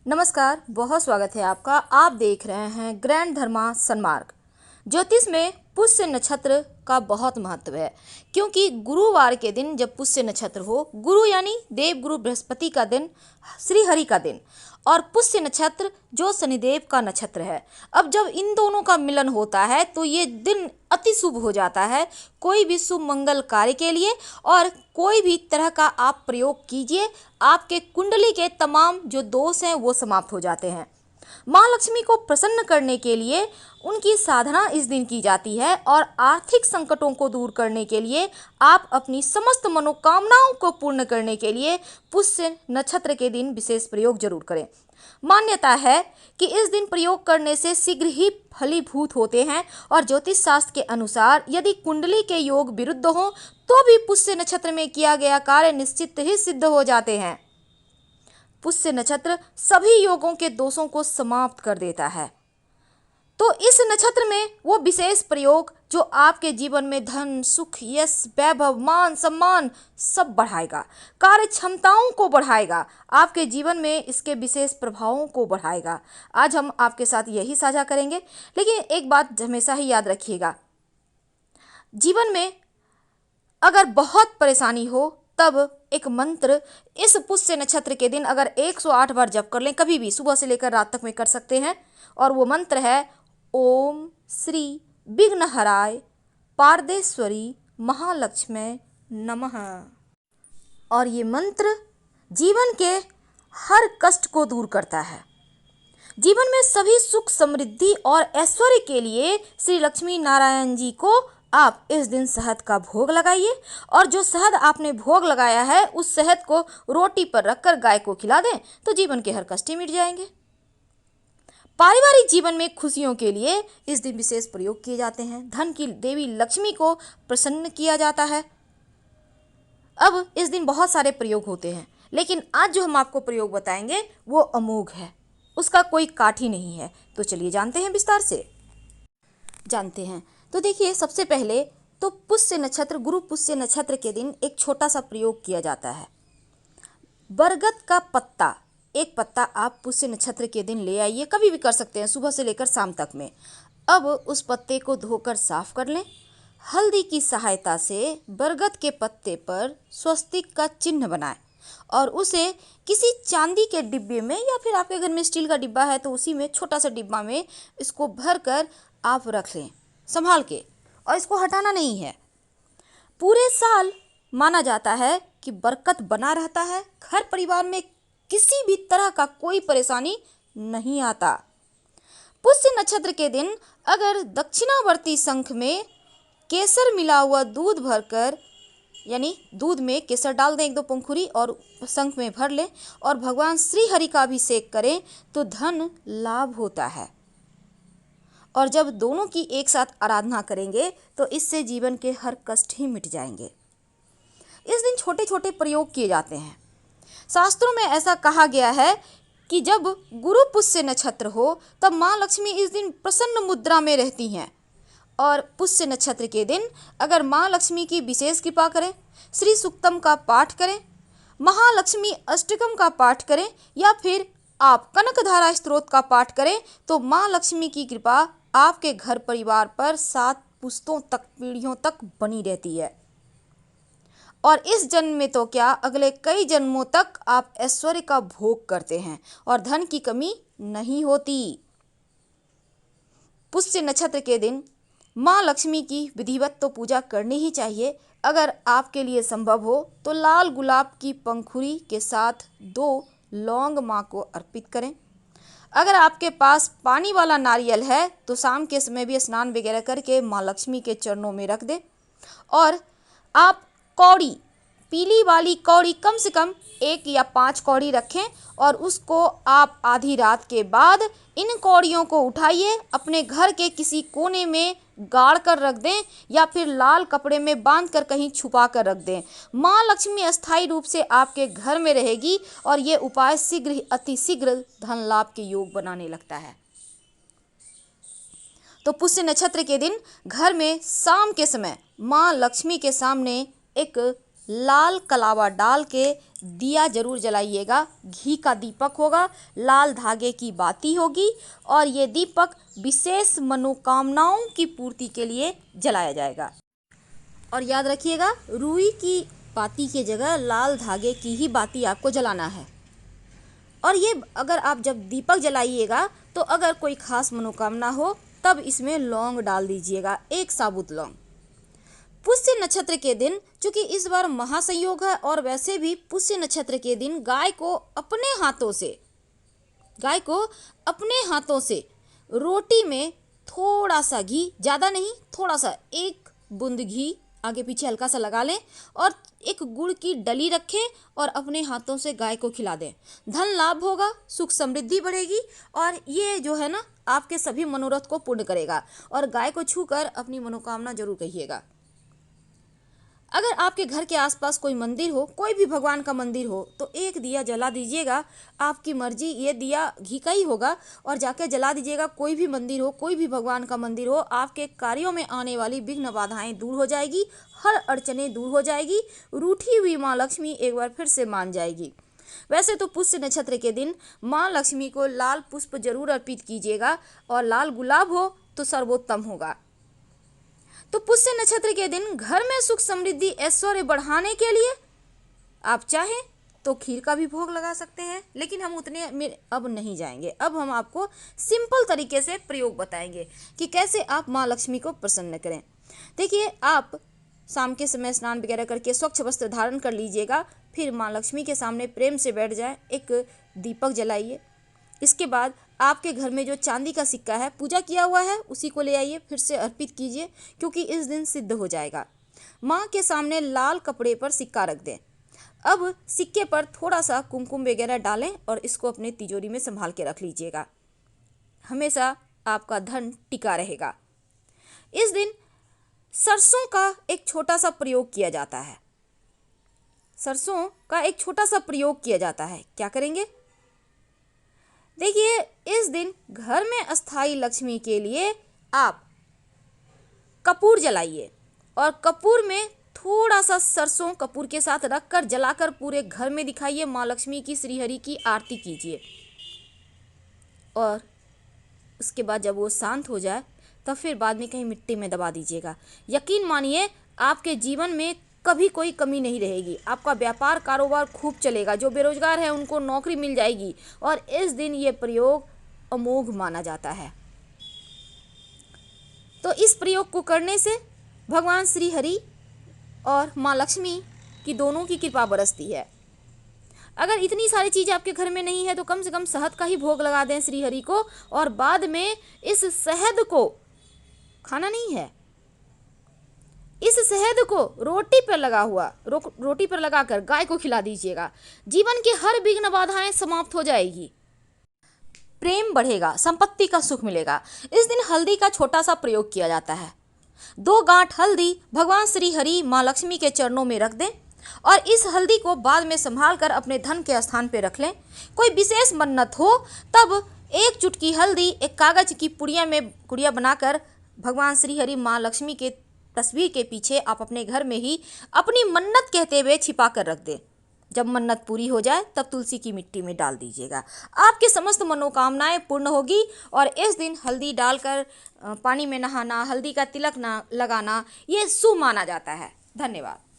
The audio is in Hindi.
नमस्कार, बहुत स्वागत है आपका। आप देख रहे हैं ग्रैंड धर्मा सन्मार्ग। ज्योतिष में पुष्य नक्षत्र का बहुत महत्व है, क्योंकि गुरुवार के दिन जब पुष्य नक्षत्र हो, गुरु यानी देव गुरु बृहस्पति का दिन, श्री हरि का दिन, और पुष्य नक्षत्र जो शनिदेव का नक्षत्र है। अब जब इन दोनों का मिलन होता है तो ये दिन अति शुभ हो जाता है कोई भी शुभ मंगल कार्य के लिए। और कोई भी तरह का आप प्रयोग कीजिए, आपके कुंडली के तमाम जो दोष हैं वो समाप्त हो जाते हैं। माँ लक्ष्मी को प्रसन्न करने के लिए उनकी साधना इस दिन की जाती है, और आर्थिक संकटों को दूर करने के लिए, आप अपनी समस्त मनोकामनाओं को पूर्ण करने के लिए पुष्य नक्षत्र के दिन विशेष प्रयोग जरूर करें। मान्यता है कि इस दिन प्रयोग करने से शीघ्र ही फलीभूत होते हैं, और ज्योतिष शास्त्र के अनुसार यदि कुंडली के योग विरुद्ध हों तो भी पुष्य नक्षत्र में किया गया कार्य निश्चित ही सिद्ध हो जाते हैं। पुष्य नक्षत्र सभी योगों के दोषों को समाप्त कर देता है। तो इस नक्षत्र में वो विशेष प्रयोग जो आपके जीवन में धन, सुख, यश, वैभव, मान, सम्मान सब बढ़ाएगा, कार्य क्षमताओं को बढ़ाएगा, आपके जीवन में इसके विशेष प्रभावों को बढ़ाएगा। आज हम आपके साथ यही साझा करेंगे। लेकिन एक बात हमेशा ही याद रखिएगा, जीवन में अगर बहुत परेशानी हो तब एक मंत्र इस पुष्य नक्षत्र के दिन अगर 108 बार जप कर लें, कभी भी सुबह से लेकर रात तक में कर सकते हैं। और वो मंत्र है ओम श्री विघ्नहराय पारदेश्वरी महालक्ष्मी नमः। और ये मंत्र जीवन के हर कष्ट को दूर करता है। जीवन में सभी सुख, समृद्धि और ऐश्वर्य के लिए श्री लक्ष्मी नारायण जी को आप इस दिन शहद का भोग लगाइए, और जो शहद आपने भोग लगाया है उस शहद को रोटी पर रखकर गाय को खिला दें तो जीवन के हर कष्ट मिट जाएंगे। पारिवारिक जीवन में खुशियों के लिए इस दिन विशेष प्रयोग किए जाते हैं। धन की देवी लक्ष्मी को प्रसन्न किया जाता है। अब इस दिन बहुत सारे प्रयोग होते हैं, लेकिन आज जो हम आपको प्रयोग बताएंगे वो अमोघ है, उसका कोई काठ ही नहीं है। तो चलिए जानते हैं, विस्तार से जानते हैं। तो देखिए, सबसे पहले तो पुष्य नक्षत्र, गुरु पुष्य नक्षत्र के दिन एक छोटा सा प्रयोग किया जाता है। बरगद का पत्ता, एक पत्ता आप पुष्य नक्षत्र के दिन ले आइए, कभी भी कर सकते हैं, सुबह से लेकर शाम तक में। अब उस पत्ते को धोकर साफ कर लें। हल्दी की सहायता से बरगद के पत्ते पर स्वस्तिक का चिन्ह बनाएं, और उसे किसी चांदी के डिब्बे में, या फिर आपके घर में स्टील का डिब्बा है तो उसी में, छोटा सा डिब्बा में इसको भर कर आप रख लें संभाल के, और इसको हटाना नहीं है। पूरे साल माना जाता है कि बरकत बना रहता है, घर परिवार में किसी भी तरह का कोई परेशानी नहीं आता। पुष्य नक्षत्र के दिन अगर दक्षिणावर्ती शंख में केसर मिला हुआ दूध भरकर, यानी दूध में केसर डाल दें 1-2 पंखुड़ी और शंख में भर लें, और भगवान श्री हरि का अभिषेक करें तो धन लाभ होता है। और जब दोनों की एक साथ आराधना करेंगे तो इससे जीवन के हर कष्ट ही मिट जाएंगे। इस दिन छोटे छोटे प्रयोग किए जाते हैं। शास्त्रों में ऐसा कहा गया है कि जब गुरु पुष्य नक्षत्र हो तब माँ लक्ष्मी इस दिन प्रसन्न मुद्रा में रहती हैं। और पुष्य नक्षत्र के दिन अगर माँ लक्ष्मी की विशेष कृपा करें, श्री सूक्तम का पाठ करें, महालक्ष्मी अष्टकम का पाठ करें, या फिर आप कनकधारा स्तोत्र का पाठ करें तो माँ लक्ष्मी की कृपा आपके घर परिवार पर 7 पुश्तों तक, पीढ़ियों तक बनी रहती है। और इस जन्म में तो क्या, अगले कई जन्मों तक आप ऐश्वर्य का भोग करते हैं और धन की कमी नहीं होती। पुष्य नक्षत्र के दिन माँ लक्ष्मी की विधिवत तो पूजा करनी ही चाहिए। अगर आपके लिए संभव हो तो लाल गुलाब की पंखुड़ी के साथ 2 लौंग माँ को अर्पित करें। अगर आपके पास पानी वाला नारियल है तो शाम के समय भी स्नान वगैरह करके माँ लक्ष्मी के चरणों में रख दें। और आप कौड़ी, पीली वाली कौड़ी कम से कम 1 या 5 कौड़ी रखें, और उसको आप आधी रात के बाद इन कौड़ियों को उठाइए, अपने घर के किसी कोने में गाड़ कर रख दें, या फिर लाल कपड़े में बांध कर कहीं छुपा कर रख दें। माँ लक्ष्मी अस्थायी रूप से आपके घर में रहेगी, और ये उपाय शीघ्र ही, अति शीघ्र धन लाभ के योग बनाने लगता है। तो पुष्य नक्षत्र के दिन घर में शाम के समय माँ लक्ष्मी के सामने एक लाल कलावा डाल के दिया जरूर जलाइएगा। घी का दीपक होगा, लाल धागे की बाती होगी और ये दीपक विशेष मनोकामनाओं की पूर्ति के लिए जलाया जाएगा। और याद रखिएगा, रुई की बाती की जगह लाल धागे की ही बाती आपको जलाना है। और ये अगर आप जब दीपक जलाइएगा तो अगर कोई खास मनोकामना हो तब इसमें लौंग डाल दीजिएगा, एक साबुत लौंग। पुष्य नक्षत्र के दिन, चूंकि इस बार महासंयोग है और वैसे भी पुष्य नक्षत्र के दिन गाय को अपने हाथों से रोटी में थोड़ा सा घी, ज़्यादा नहीं, थोड़ा सा, एक बूंद घी आगे पीछे हल्का सा लगा लें और एक गुड़ की डली रखें और अपने हाथों से गाय को खिला दें। धन लाभ होगा, सुख समृद्धि बढ़ेगी और ये जो है ना आपके सभी मनोरथ को पूर्ण करेगा। और गाय को छूकर अपनी मनोकामना जरूर कहिएगा। अगर आपके घर के आसपास कोई मंदिर हो, कोई भी भगवान का मंदिर हो, तो एक दिया जला दीजिएगा। आपकी मर्जी, ये दिया घी का ही होगा और जाके जला दीजिएगा। कोई भी मंदिर हो, कोई भी भगवान का मंदिर हो, आपके कार्यों में आने वाली विघ्न बाधाएं दूर हो जाएगी, हर अड़चने दूर हो जाएगी, रूठी हुई माँ लक्ष्मी एक बार फिर से मान जाएगी। वैसे तो पुष्य नक्षत्र के दिन माँ लक्ष्मी को लाल पुष्प जरूर अर्पित कीजिएगा और लाल गुलाब हो तो सर्वोत्तम होगा। तो पुष्य नक्षत्र के दिन घर में सुख समृद्धि ऐश्वर्य बढ़ाने के लिए आप चाहें तो खीर का भी भोग लगा सकते हैं, लेकिन हम उतने में अब नहीं जाएंगे। अब हम आपको सिंपल तरीके से प्रयोग बताएंगे कि कैसे आप माँ लक्ष्मी को प्रसन्न करें। देखिए, आप शाम के समय स्नान वगैरह करके स्वच्छ वस्त्र धारण कर लीजिएगा, फिर माँ लक्ष्मी के सामने प्रेम से बैठ जाए, एक दीपक जलाइए। इसके बाद आपके घर में जो चांदी का सिक्का है, पूजा किया हुआ है, उसी को ले आइए, फिर से अर्पित कीजिए, क्योंकि इस दिन सिद्ध हो जाएगा। माँ के सामने लाल कपड़े पर सिक्का रख दें। अब सिक्के पर थोड़ा सा कुमकुम वगैरह डालें और इसको अपने तिजोरी में संभाल के रख लीजिएगा। हमेशा आपका धन टिका रहेगा। इस दिन सरसों का एक छोटा सा प्रयोग किया जाता है। सरसों का एक छोटा सा प्रयोग किया जाता है। क्या करेंगे? देखिए, इस दिन घर में अस्थाई लक्ष्मी के लिए आप कपूर जलाइए और कपूर में थोड़ा सा सरसों कपूर के साथ रखकर जलाकर पूरे घर में दिखाइए। माँ लक्ष्मी की, श्रीहरि की आरती कीजिए और उसके बाद जब वो शांत हो जाए तब फिर बाद में कहीं मिट्टी में दबा दीजिएगा। यकीन मानिए, आपके जीवन में कभी कोई कमी नहीं रहेगी। आपका व्यापार कारोबार खूब चलेगा। जो बेरोजगार है उनको नौकरी मिल जाएगी और इस दिन ये प्रयोग अमोघ माना जाता है। तो इस प्रयोग को करने से भगवान श्री हरि और माँ लक्ष्मी की दोनों की कृपा बरसती है। अगर इतनी सारी चीज़ आपके घर में नहीं है तो कम से कम शहद का ही भोग लगा दें श्री हरि को, और बाद में इस शहद को खाना नहीं है, इस शहद को रोटी पर लगाकर गाय को खिला दीजिएगा। जीवन के हर विघ्न बाधाएं समाप्त हो जाएगी, प्रेम बढ़ेगा, संपत्ति का सुख मिलेगा। इस दिन हल्दी का छोटा सा प्रयोग किया जाता है। 2 गांठ हल्दी भगवान श्री हरि माँ लक्ष्मी के चरणों में रख दें और इस हल्दी को बाद में संभाल कर अपने धन के स्थान पर रख लें। कोई विशेष मन्नत हो तब 1 चुटकी हल्दी एक कागज की पुड़िया बनाकर भगवान श्री हरि माँ लक्ष्मी के तस्वीर के पीछे आप अपने घर में ही अपनी मन्नत कहते हुए छिपा कर रख दें। जब मन्नत पूरी हो जाए तब तुलसी की मिट्टी में डाल दीजिएगा। आपके समस्त मनोकामनाएं पूर्ण होगी। और इस दिन हल्दी डालकर पानी में नहाना, हल्दी का तिलक लगाना, ये शुभ माना जाता है। धन्यवाद।